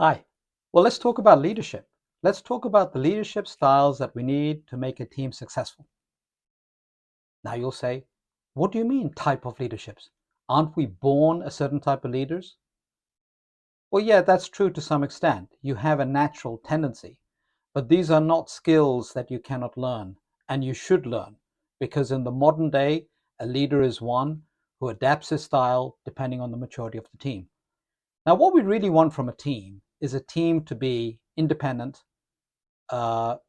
Hi. Well, let's talk about leadership. Let's talk about the leadership styles that we need to make a team successful. Now you'll say, what do you mean type of leaderships? Aren't we born a certain type of leaders? Well, yeah, that's true to some extent. You have a natural tendency, but these are not skills that you cannot learn and you should learn because in the modern day, a leader is one who adapts his style depending on the maturity of the team. Now, what we really want from a team is a team to be independent,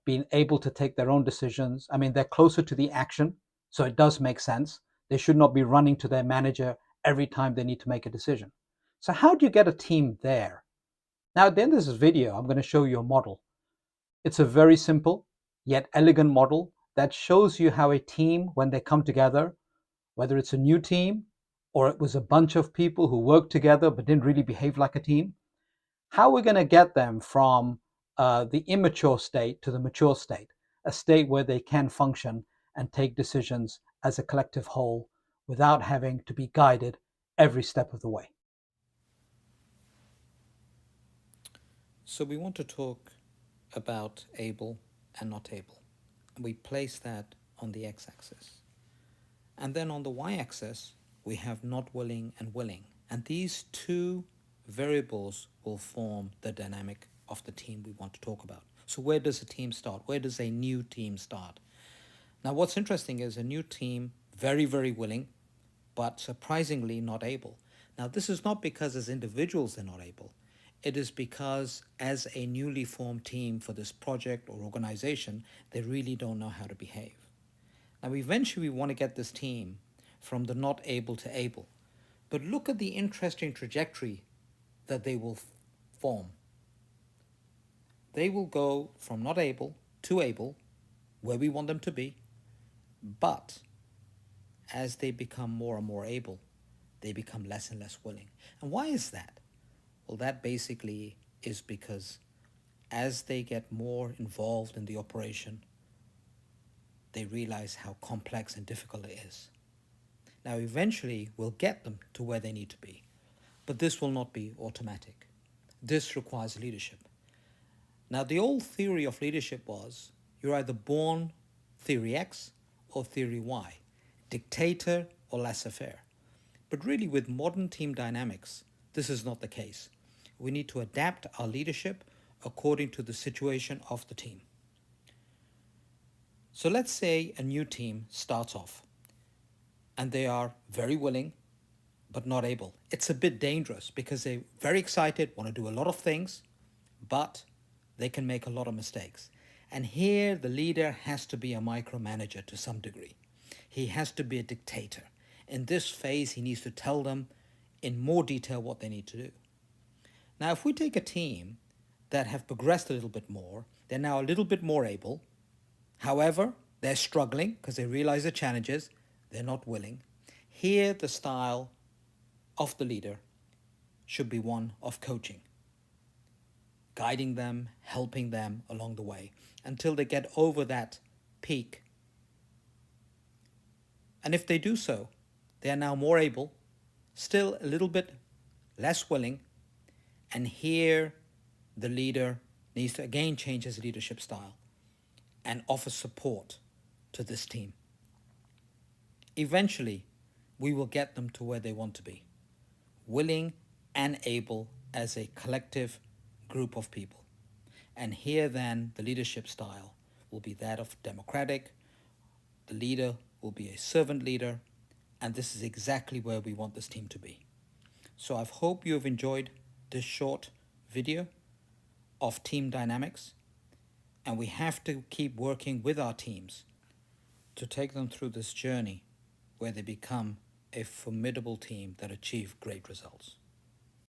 being able to take their own decisions. I mean, they're closer to the action, so it does make sense. They should not be running to their manager every time they need to make a decision. So, how do you get a team there? Now, at the end of this video, I'm going to show you a model. It's a very simple yet elegant model that shows you how a team, when they come together, whether it's a new team or it was a bunch of people who worked together but didn't really behave like a team, how we're going to get them from the immature state to the mature state, a state where they can function and take decisions as a collective whole without having to be guided every step of the way. So we want to talk about able and not able. And we place that on the x-axis. And then on the y-axis, we have not willing and willing. And these two variables will form the dynamic of the team we want to talk about. So where does a team start? Where does a new team start? Now, what's interesting is a new team, very, very willing, but surprisingly not able. Now, this is not because as individuals they're not able. It is because as a newly formed team for this project or organization, they really don't know how to behave. Now, eventually we want to get this team from the not able to able. But look at the interesting trajectory that they will form. They will go from not able to able, where we want them to be, but as they become more and more able, they become less and less willing. And why is that? Well, that basically is because as they get more involved in the operation, they realize how complex and difficult it is. Now, eventually, we'll get them to where they need to be, but this will not be automatic. This requires leadership. Now, the old theory of leadership was you're either born theory X or theory Y, dictator or laissez faire. But really, with modern team dynamics, this is not the case. We need to adapt our leadership according to the situation of the team. So let's say a new team starts off and they are very willing but not able. It's a bit dangerous because they're very excited, want to do a lot of things, but they can make a lot of mistakes. And here the leader has to be a micromanager to some degree. He has to be a dictator. In this phase, he needs to tell them in more detail what they need to do. Now, if we take a team that have progressed a little bit more, they're now a little bit more able. However, they're struggling because they realize the challenges. They're not willing. Here, the style of the leader should be one of coaching, guiding them, helping them along the way until they get over that peak. And if they do so, they are now more able, still a little bit less willing, and here the leader needs to again change his leadership style and offer support to this team. Eventually, we will get them to where they want to be, willing and able as a collective group of people. And here then the leadership style will be that of democratic. The leader will be a servant leader, and this is exactly where we want this team to be. So I hope you have enjoyed this short video of team dynamics, and we have to keep working with our teams to take them through this journey where they become a formidable team that achieve great results.